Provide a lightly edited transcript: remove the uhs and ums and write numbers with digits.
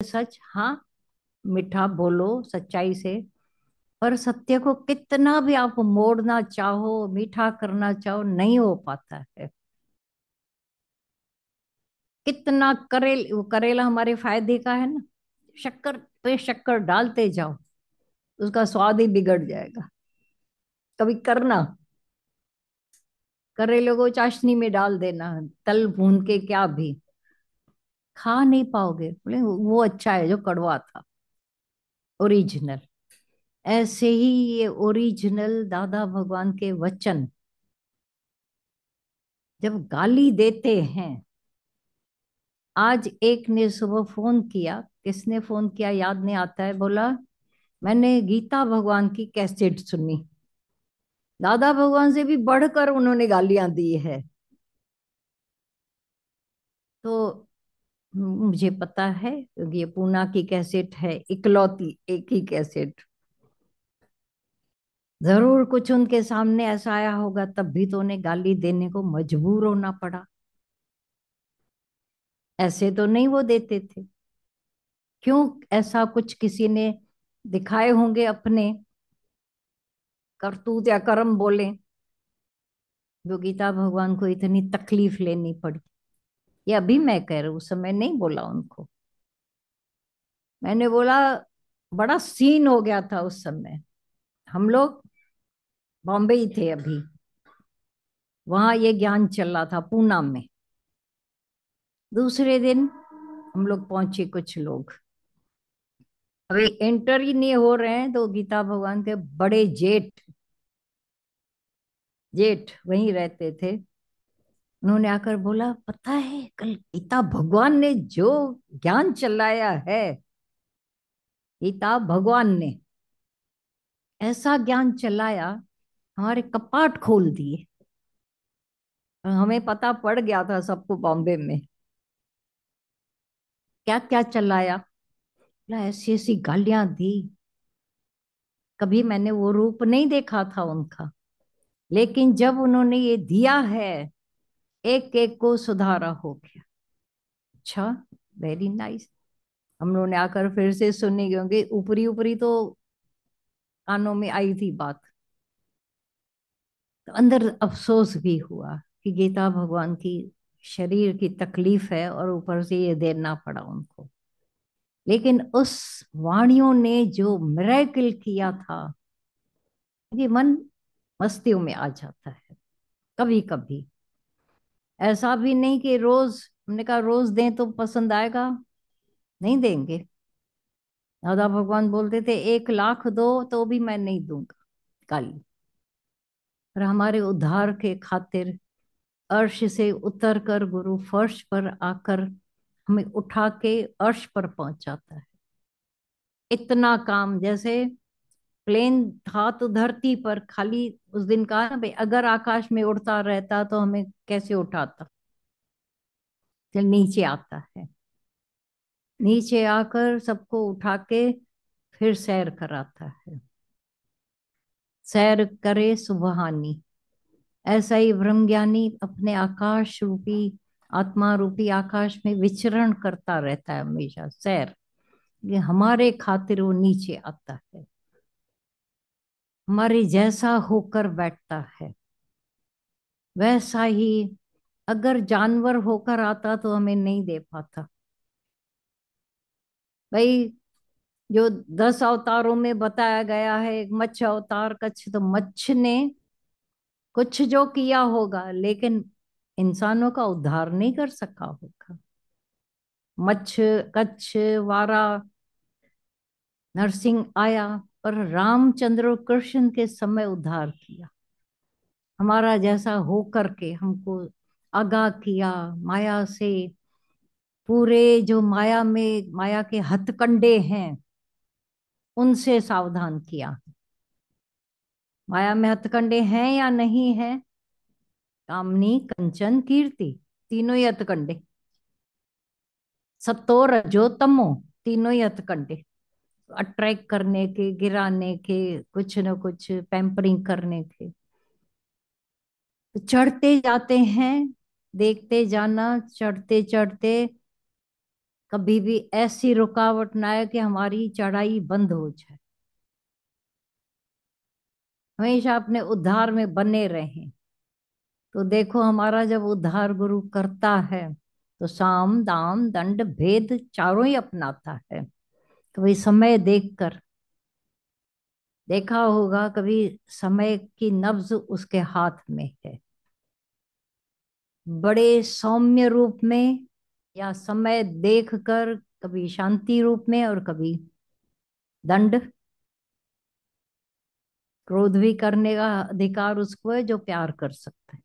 सच, हाँ, मीठा बोलो सच्चाई से। पर सत्य को कितना भी आप मोड़ना चाहो, मीठा करना चाहो, नहीं हो पाता है। कितना करेला हमारे फायदे का है ना। शक्कर पे शक्कर डालते जाओ, उसका स्वाद ही बिगड़ जाएगा। कभी करना, करेले को चाशनी में डाल देना, तल भून के, क्या भी खा नहीं पाओगे। बोले वो अच्छा है जो कड़वा था, ओरिजिनल। ऐसे ही ये ओरिजिनल दादा भगवान के वचन जब गाली देते हैं। आज एक ने सुबह फोन किया, किसने फोन किया याद नहीं आता है, बोला मैंने गीता भगवान की कैसेट सुनी। दादा भगवान से भी बढ़कर उन्होंने गालियां दी है। तो मुझे पता है, क्योंकि ये पूना की कैसेट है, इकलौती एक ही कैसेट। जरूर कुछ उनके सामने ऐसा आया होगा, तब भी तो उन्हें गाली देने को मजबूर होना पड़ा। ऐसे तो नहीं वो देते थे। क्यों? ऐसा कुछ किसी ने दिखाए होंगे अपने करतूत या कर्म बोले, जो गीता भगवान को इतनी तकलीफ लेनी पड़ी। ये अभी मैं कह रही हूँ, उस समय नहीं बोला उनको। मैंने बोला बड़ा सीन हो गया था उस समय। हम लोग बॉम्बे ही थे अभी, वहां ये ज्ञान चल रहा था पूना में। दूसरे दिन हम लोग पहुंचे, कुछ लोग अभी एंटर ही नहीं हो रहे हैं, तो गीता भगवान के बड़े जेठ जेठ वहीं रहते थे। उन्होंने आकर बोला, पता है कल गीता भगवान ने जो ज्ञान चलाया है, गीता भगवान ने ऐसा ज्ञान चलाया, हमारे कपाट खोल दिए। हमें पता पड़ गया था सबको बॉम्बे में। क्या क्या चलाया, बोला ऐसी ऐसी गालियां दी। कभी मैंने वो रूप नहीं देखा था उनका, लेकिन जब उन्होंने ये दिया है, एक एक को सुधारा हो गया। अच्छा, वेरी नाइस। हम लोगों ने आकर फिर से सुनी, क्योंकि ऊपरी ऊपरी तो कानों में आई थी बात। तो अंदर अफसोस भी हुआ कि गीता भगवान की शरीर की तकलीफ है और ऊपर से ये देना पड़ा उनको। लेकिन उस वाणियों ने जो मिरेकल किया था, ये मन मस्तियों में आ जाता है कभी कभी। ऐसा भी नहीं कि रोज, हमने कहा रोज दें तो पसंद आएगा, नहीं देंगे। दादा भगवान बोलते थे 1 लाख दो तो भी मैं नहीं दूंगा गाली। पर हमारे उद्धार के खातिर अर्श से उतर कर गुरु फर्श पर आकर हमें उठा के अर्श पर पहुंचाता है। इतना काम, जैसे प्लेन था तो धरती पर खाली, उस दिन कहा ना भाई, अगर आकाश में उड़ता रहता तो हमें कैसे उठाता। फिर नीचे आता है, नीचे आकर सबको उठा के फिर सैर कराता है। सैर करे सुबहानी। ऐसा ही ब्रह्मज्ञानी अपने आकाश रूपी, आत्मा रूपी आकाश में विचरण करता रहता है हमेशा, सैर। ये हमारे खातिर वो नीचे आता है, हमारे जैसा होकर बैठता है। वैसा ही अगर जानवर होकर आता तो हमें नहीं दे पाता भाई। जो 10 अवतारों में बताया गया है, एक मत्स्य अवतार, कच्छ, तो मच्छ ने कुछ जो किया होगा, लेकिन इंसानों का उद्धार नहीं कर सका होगा। मच्छ, कच्छ, वारा, नरसिंह आया, पर रामचंद्र और कृष्ण के समय उद्धार किया। हमारा जैसा हो करके हमको आगाह किया माया से। पूरे जो माया में, माया के हथकंडे हैं, उनसे सावधान किया। माया में हथकंडे हैं या नहीं है? कामनी, कंचन, कीर्ति, तीनों ही हथकंडे। सतो रजो तमो, तीनों ही हथकंडे। अट्रैक्ट करने के, गिराने के, कुछ न कुछ पैम्परिंग करने के। तो चढ़ते जाते हैं, देखते जाना, चढ़ते चढ़ते कभी भी ऐसी रुकावट ना आए कि हमारी चढ़ाई बंद हो जाए। हमेशा अपने उद्धार में बने रहें। तो देखो हमारा जब उद्धार गुरु करता है तो साम दाम दंड भेद चारों ही अपनाता है। कभी समय देखकर, देखा होगा कभी, समय की नब्ज उसके हाथ में है, बड़े सौम्य रूप में, या समय देखकर कभी शांति रूप में और कभी दंड। क्रोध भी करने का अधिकार उसको है जो प्यार कर सकता है।